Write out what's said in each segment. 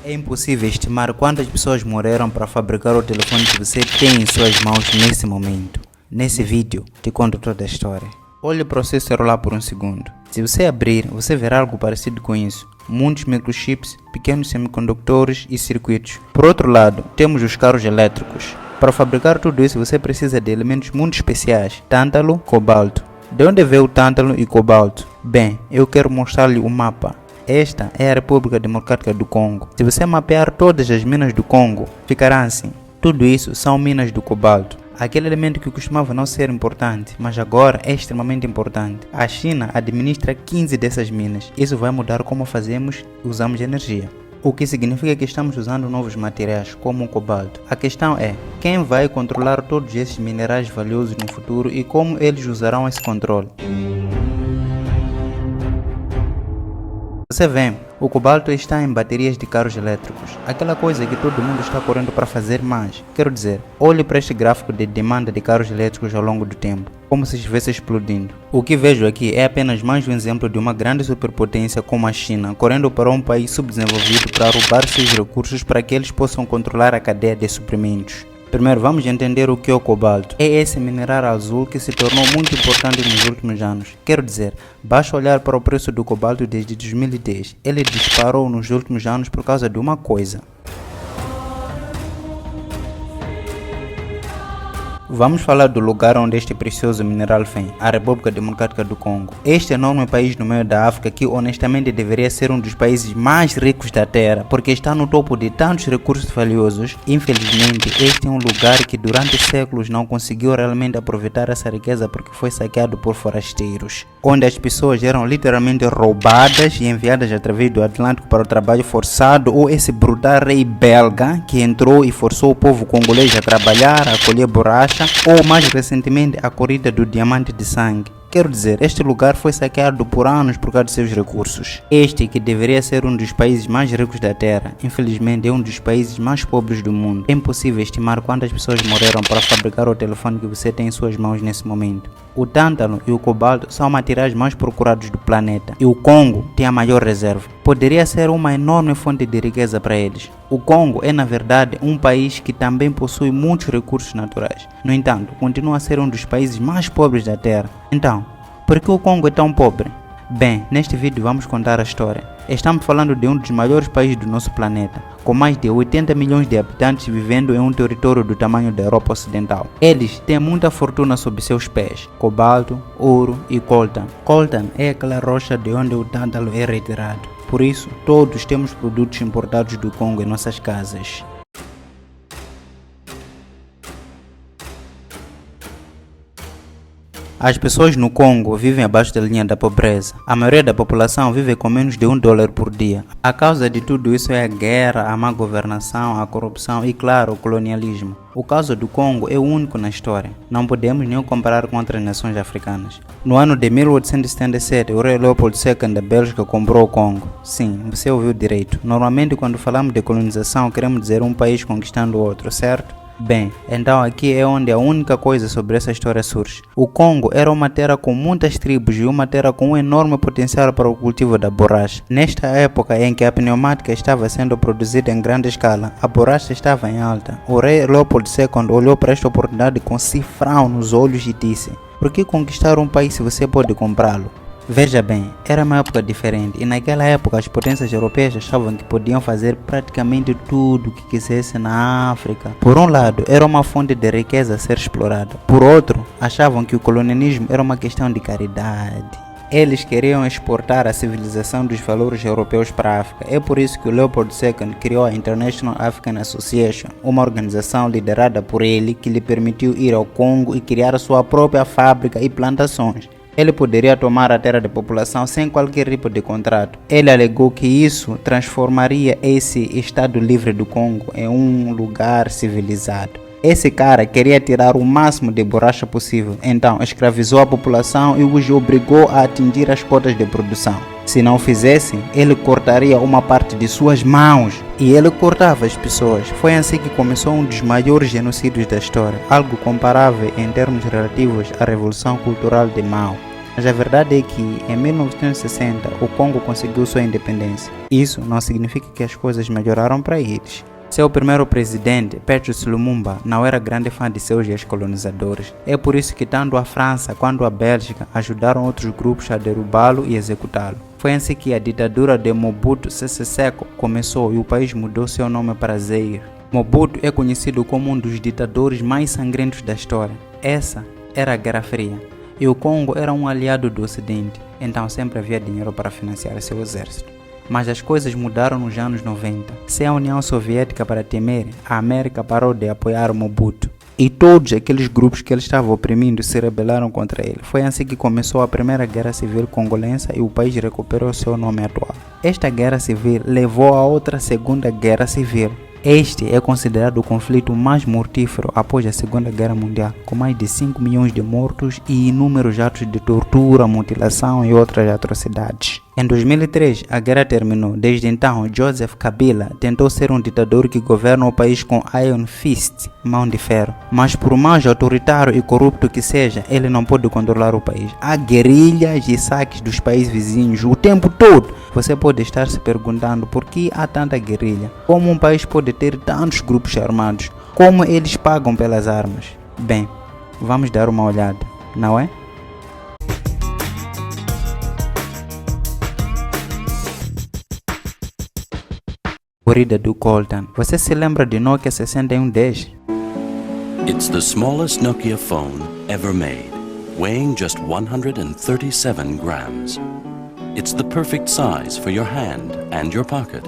É impossível estimar quantas pessoas morreram para fabricar o telefone que você tem em suas mãos nesse momento. Nesse vídeo, te conto toda a história. Olhe para o seu celular por um segundo. Se você abrir, você verá algo parecido com isso. Muitos microchips, pequenos semicondutores e circuitos. Por outro lado, temos os carros elétricos. Para fabricar tudo isso, você precisa de elementos muito especiais. Tântalo, cobalto. De onde veio o tântalo e cobalto? Bem, eu quero mostrar-lhe o mapa. Esta é a República Democrática do Congo. Se você mapear todas as minas do Congo, ficará assim. Tudo isso são minas do cobalto. Aquele elemento que costumava não ser importante, mas agora é extremamente importante. A China administra 15 dessas minas. Isso vai mudar como fazemos e usamos energia. O que significa que estamos usando novos materiais, como o cobalto. A questão é, quem vai controlar todos esses minerais valiosos no futuro e como eles usarão esse controle? Você vê, o cobalto está em baterias de carros elétricos, aquela coisa que todo mundo está correndo para fazer mais. Quero dizer, olhe para este gráfico de demanda de carros elétricos ao longo do tempo, como se estivesse explodindo. O que vejo aqui é apenas mais um exemplo de uma grande superpotência como a China, correndo para um país subdesenvolvido para roubar seus recursos para que eles possam controlar a cadeia de suprimentos. Primeiro vamos entender o que é o cobalto. É esse mineral azul que se tornou muito importante nos últimos anos. Quero dizer, basta olhar para o preço do cobalto desde 2010. Ele disparou nos últimos anos por causa de uma coisa. Vamos falar do lugar onde este precioso mineral vem, a República Democrática do Congo. Este enorme país no meio da África que honestamente deveria ser um dos países mais ricos da Terra, porque está no topo de tantos recursos valiosos. Infelizmente, este é um lugar que durante séculos não conseguiu realmente aproveitar essa riqueza porque foi saqueado por forasteiros, onde as pessoas eram literalmente roubadas e enviadas através do Atlântico para o trabalho forçado, ou esse brutal rei belga que entrou e forçou o povo congolês a trabalhar, a colher borracha, ou mais recentemente a corrida do diamante de sangue. Quero dizer, este lugar foi saqueado por anos por causa de seus recursos. Este, que deveria ser um dos países mais ricos da Terra, infelizmente é um dos países mais pobres do mundo. É impossível estimar quantas pessoas morreram para fabricar o telefone que você tem em suas mãos nesse momento. O tântalo e o cobalto são materiais mais procurados do planeta, e o Congo tem a maior reserva. Poderia ser uma enorme fonte de riqueza para eles. O Congo é, na verdade, um país que também possui muitos recursos naturais. No entanto, continua a ser um dos países mais pobres da Terra. Então, por que o Congo é tão pobre? Bem, neste vídeo vamos contar a história. Estamos falando de um dos maiores países do nosso planeta, com mais de 80 milhões de habitantes vivendo em um território do tamanho da Europa Ocidental. Eles têm muita fortuna sob seus pés: cobalto, ouro e coltan. Coltan é aquela rocha de onde o tântalo é retirado. Por isso, todos temos produtos importados do Congo em nossas casas. As pessoas no Congo vivem abaixo da linha da pobreza. A maioria da população vive com menos de $1 por dia. A causa de tudo isso é a guerra, a má governação, a corrupção e, claro, o colonialismo. O caso do Congo é único na história. Não podemos nem comparar com outras nações africanas. No ano de 1877, o rei Leopold II da Bélgica comprou o Congo. Sim, você ouviu direito. Normalmente, quando falamos de colonização, queremos dizer um país conquistando o outro, certo? Bem, então aqui é onde a única coisa sobre essa história surge. O Congo era uma terra com muitas tribos e uma terra com um enorme potencial para o cultivo da borracha. Nesta época em que a pneumática estava sendo produzida em grande escala, a borracha estava em alta. O rei Leopold II olhou para esta oportunidade com cifrão nos olhos e disse: por que conquistar um país se você pode comprá-lo? Veja bem, era uma época diferente e naquela época as potências europeias achavam que podiam fazer praticamente tudo o que quisessem na África. Por um lado, era uma fonte de riqueza a ser explorada. Por outro, achavam que o colonialismo era uma questão de caridade. Eles queriam exportar a civilização dos valores europeus para a África. É por isso que o Leopold II criou a International African Association, uma organização liderada por ele que lhe permitiu ir ao Congo e criar sua própria fábrica e plantações. Ele poderia tomar a terra da população sem qualquer tipo de contrato. Ele alegou que isso transformaria esse Estado livre do Congo em um lugar civilizado. Esse cara queria tirar o máximo de borracha possível, então escravizou a população e os obrigou a atingir as cotas de produção. Se não fizessem, ele cortaria uma parte de suas mãos. E ele cortava as pessoas. Foi assim que começou um dos maiores genocídios da história, algo comparável em termos relativos à Revolução Cultural de Mao. Mas a verdade é que em 1960 o Congo conseguiu sua independência. Isso não significa que as coisas melhoraram para eles. Seu primeiro presidente, Patrice Lumumba, não era grande fã de seus ex-colonizadores. É por isso que tanto a França quanto a Bélgica ajudaram outros grupos a derrubá-lo e executá-lo. Foi assim que a ditadura de Mobutu Sese Seko começou e o país mudou seu nome para Zaire. Mobutu é conhecido como um dos ditadores mais sangrentos da história. Essa era a Guerra Fria. E o Congo era um aliado do Ocidente, então sempre havia dinheiro para financiar seu exército. Mas as coisas mudaram nos anos 90. Sem a União Soviética para temer, a América parou de apoiar o Mobutu. E todos aqueles grupos que ele estava oprimindo se rebelaram contra ele. Foi assim que começou a Primeira Guerra Civil Congolense e o país recuperou seu nome atual. Esta guerra civil levou a outra Segunda Guerra Civil. Este é considerado o conflito mais mortífero após a Segunda Guerra Mundial, com mais de 5 milhões de mortos e inúmeros atos de tortura, mutilação e outras atrocidades. Em 2003, a guerra terminou. Desde então, Joseph Kabila tentou ser um ditador que governa o país com Iron Fist, mão de ferro. Mas por mais autoritário e corrupto que seja, ele não pode controlar o país. Há guerrilhas e saques dos países vizinhos o tempo todo. Você pode estar se perguntando por que há tanta guerrilha. Como um país pode ter tantos grupos armados? Como eles pagam pelas armas? Bem, vamos dar uma olhada, não é? Corrida do Coltan. Você se lembra de Nokia 6110? It's the smallest Nokia phone ever made, weighing just 137 grams. It's the perfect size for your hand and your pocket.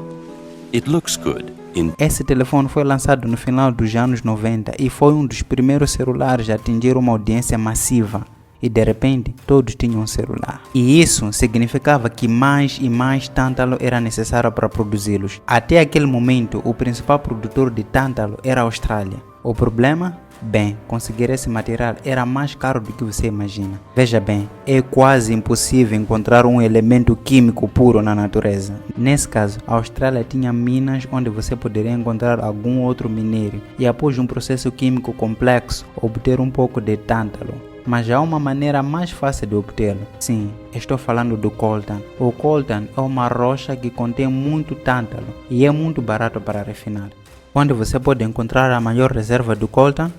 It looks good. Esse telefone foi lançado no final dos anos 90 e foi um dos primeiros celulares a atingir uma audiência massiva. E de repente, todos tinham um celular. E isso significava que mais e mais tântalo era necessário para produzi-los. Até aquele momento, o principal produtor de tântalo era a Austrália. O problema? Bem, conseguir esse material era mais caro do que você imagina. Veja bem, é quase impossível encontrar um elemento químico puro na natureza. Nesse caso, a Austrália tinha minas onde você poderia encontrar algum outro minério e após um processo químico complexo, obter um pouco de tântalo. Mas há uma maneira mais fácil de obtê-lo. Sim, estou falando do coltan. O coltan é uma rocha que contém muito tântalo e é muito barato para refinar. Onde você pode encontrar a maior reserva do coltan?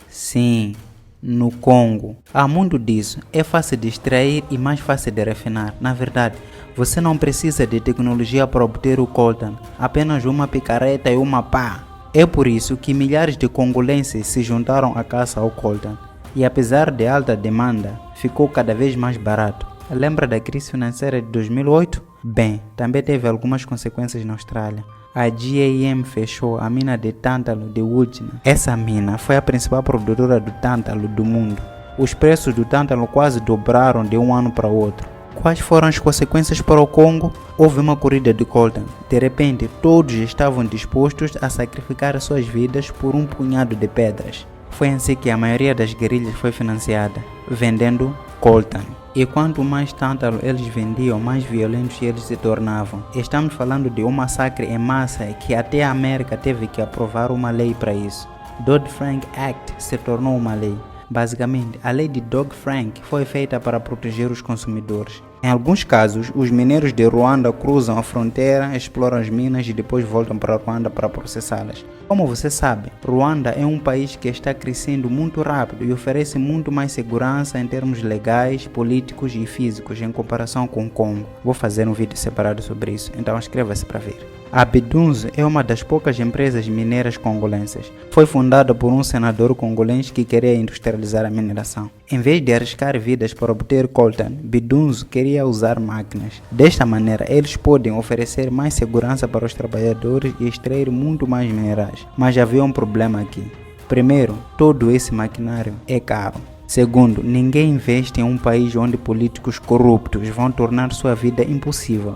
Sim, no Congo. Há muito disso. É fácil de extrair e mais fácil de refinar. Na verdade, você não precisa de tecnologia para obter o coltan. Apenas uma picareta e uma pá. É por isso que milhares de congolenses se juntaram à caça ao coltan. E apesar de alta demanda, ficou cada vez mais barato. Lembra da crise financeira de 2008? Bem, também teve algumas consequências na Austrália. A GAM fechou a mina de tântalo de Wudjina. Essa mina foi a principal produtora do tântalo do mundo. Os preços do tântalo quase dobraram de um ano para o outro. Quais foram as consequências para o Congo? Houve uma corrida de coltan. De repente, todos estavam dispostos a sacrificar suas vidas por um punhado de pedras. Foi assim que a maioria das guerrilhas foi financiada, vendendo coltan. E quanto mais tântalo eles vendiam, mais violentos eles se tornavam. Estamos falando de um massacre em massa que até a América teve que aprovar uma lei para isso. Dodd-Frank Act se tornou uma lei. Basicamente, a lei de Dodd-Frank foi feita para proteger os consumidores. Em alguns casos, os mineiros de Ruanda cruzam a fronteira, exploram as minas e depois voltam para Ruanda para processá-las. Como você sabe, Ruanda é um país que está crescendo muito rápido e oferece muito mais segurança em termos legais, políticos e físicos em comparação com o Congo. Vou fazer um vídeo separado sobre isso, então inscreva-se para ver. A Bidunzo é uma das poucas empresas mineiras congolenses. Foi fundada por um senador congolense que queria industrializar a mineração. Em vez de arriscar vidas para obter coltan, Bidunzo queria usar máquinas. Desta maneira, eles podem oferecer mais segurança para os trabalhadores e extrair muito mais minerais. Mas havia um problema aqui. Primeiro, todo esse maquinário é caro. Segundo, ninguém investe em um país onde políticos corruptos vão tornar sua vida impossível.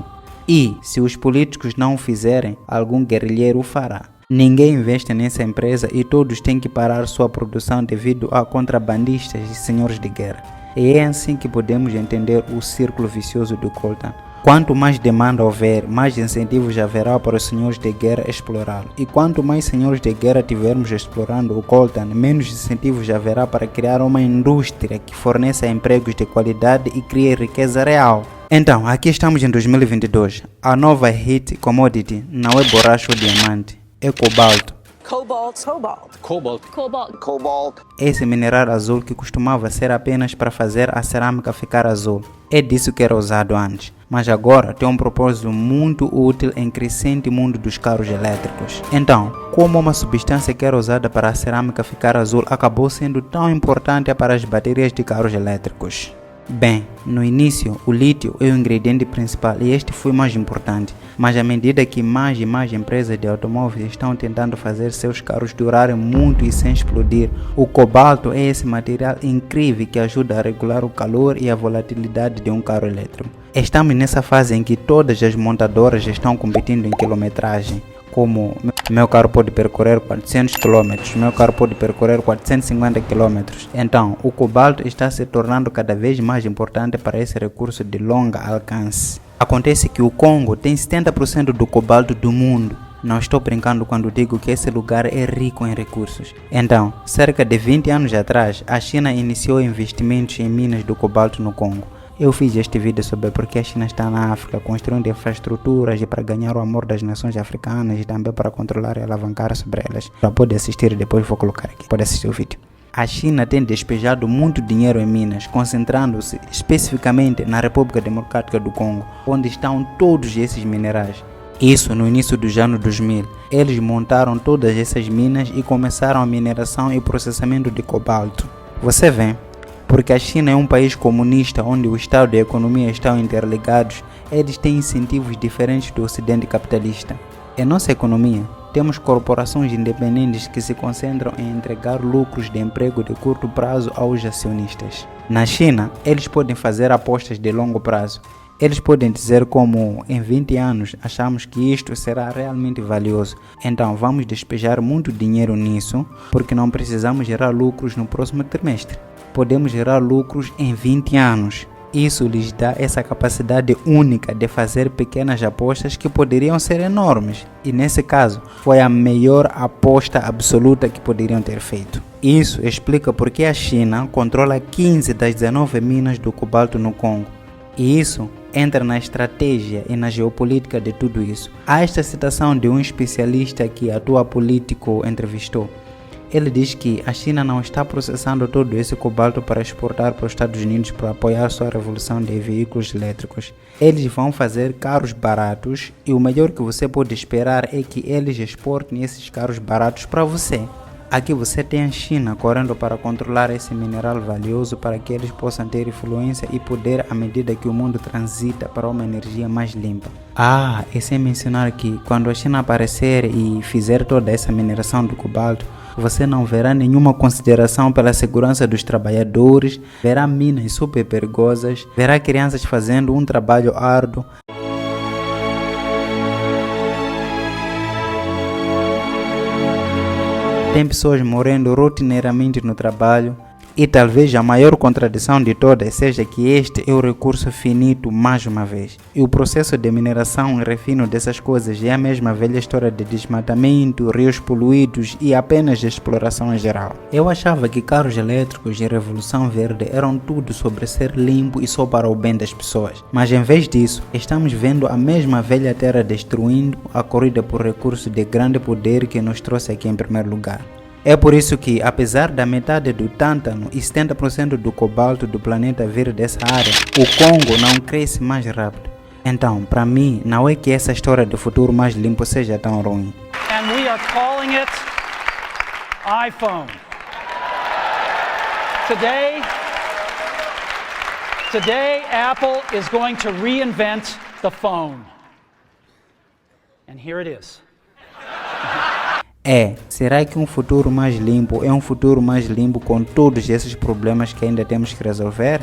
E, se os políticos não o fizerem, algum guerrilheiro o fará. Ninguém investe nessa empresa e todos têm que parar sua produção devido a contrabandistas e senhores de guerra. E é assim que podemos entender o círculo vicioso do coltan. Quanto mais demanda houver, mais incentivos haverá para os senhores de guerra explorá-lo. E quanto mais senhores de guerra tivermos explorando o coltan, menos incentivos haverá para criar uma indústria que forneça empregos de qualidade e crie riqueza real. Então, aqui estamos em 2022. A nova hit commodity não é borracha ou diamante, é cobalto. Cobalt. Esse mineral azul que costumava ser apenas para fazer a cerâmica ficar azul. É disso que era usado antes, mas agora tem um propósito muito útil em crescente mundo dos carros elétricos. Então, como uma substância que era usada para a cerâmica ficar azul acabou sendo tão importante para as baterias de carros elétricos? Bem, no início, o lítio é o ingrediente principal e este foi mais importante, mas à medida que mais e mais empresas de automóveis estão tentando fazer seus carros durarem muito e sem explodir, o cobalto é esse material incrível que ajuda a regular o calor e a volatilidade de um carro elétrico. Estamos nessa fase em que todas as montadoras estão competindo em quilometragem, como meu carro pode percorrer 400 km, meu carro pode percorrer 450 km. Então, o cobalto está se tornando cada vez mais importante para esse recurso de longa alcance. Acontece que o Congo tem 70% do cobalto do mundo. Não estou brincando quando digo que esse lugar é rico em recursos. Então, cerca de 20 anos atrás, a China iniciou investimentos em minas do cobalto no Congo. Eu fiz este vídeo sobre por que a China está na África, construindo infraestruturas e para ganhar o amor das nações africanas e também para controlar e alavancar sobre elas. Já pode assistir, depois vou colocar aqui, pode assistir o vídeo. A China tem despejado muito dinheiro em minas, concentrando-se especificamente na República Democrática do Congo, onde estão todos esses minerais. Isso no início dos anos 2000. Eles montaram todas essas minas e começaram a mineração e processamento de cobalto. Você vê? Porque a China é um país comunista onde o Estado e a economia estão interligados, eles têm incentivos diferentes do Ocidente capitalista. Em nossa economia, temos corporações independentes que se concentram em entregar lucros de emprego de curto prazo aos acionistas. Na China, eles podem fazer apostas de longo prazo. Eles podem dizer como, em 20 anos, achamos que isto será realmente valioso, então vamos despejar muito dinheiro nisso, porque não precisamos gerar lucros no próximo trimestre. Podemos gerar lucros em 20 anos. Isso lhes dá essa capacidade única de fazer pequenas apostas que poderiam ser enormes. E nesse caso, foi a melhor aposta absoluta que poderiam ter feito. Isso explica por que a China controla 15 das 19 minas do cobalto no Congo. E isso entra na estratégia e na geopolítica de tudo isso. Há esta citação de um especialista que atua político entrevistou. Ele diz que a China não está processando todo esse cobalto para exportar para os Estados Unidos para apoiar sua revolução de veículos elétricos. Eles vão fazer carros baratos e o melhor que você pode esperar é que eles exportem esses carros baratos para você. Aqui você tem a China correndo para controlar esse mineral valioso para que eles possam ter influência e poder à medida que o mundo transita para uma energia mais limpa. E sem mencionar que quando a China aparecer e fizer toda essa mineração do cobalto, você não verá nenhuma consideração pela segurança dos trabalhadores, verá minas super perigosas, verá crianças fazendo um trabalho árduo. Tem pessoas morrendo rotineiramente no trabalho. E talvez a maior contradição de todas seja que este é o recurso finito mais uma vez. E o processo de mineração e refino dessas coisas é a mesma velha história de desmatamento, rios poluídos e apenas de exploração em geral. Eu achava que carros elétricos e revolução verde eram tudo sobre ser limpo e só para o bem das pessoas. Mas em vez disso, estamos vendo a mesma velha terra destruindo a corrida por recursos de grande poder que nos trouxe aqui em primeiro lugar. É por isso que, apesar da metade do tântano e 70% do cobalto do planeta vir dessa área, o Congo não cresce mais rápido. Então, para mim, não é que essa história do futuro mais limpo seja tão ruim. And we are calling it iPhone. Today, Apple is going to reinvent the phone. And here it is. Será que um futuro mais limpo é um futuro mais limpo com todos esses problemas que ainda temos que resolver?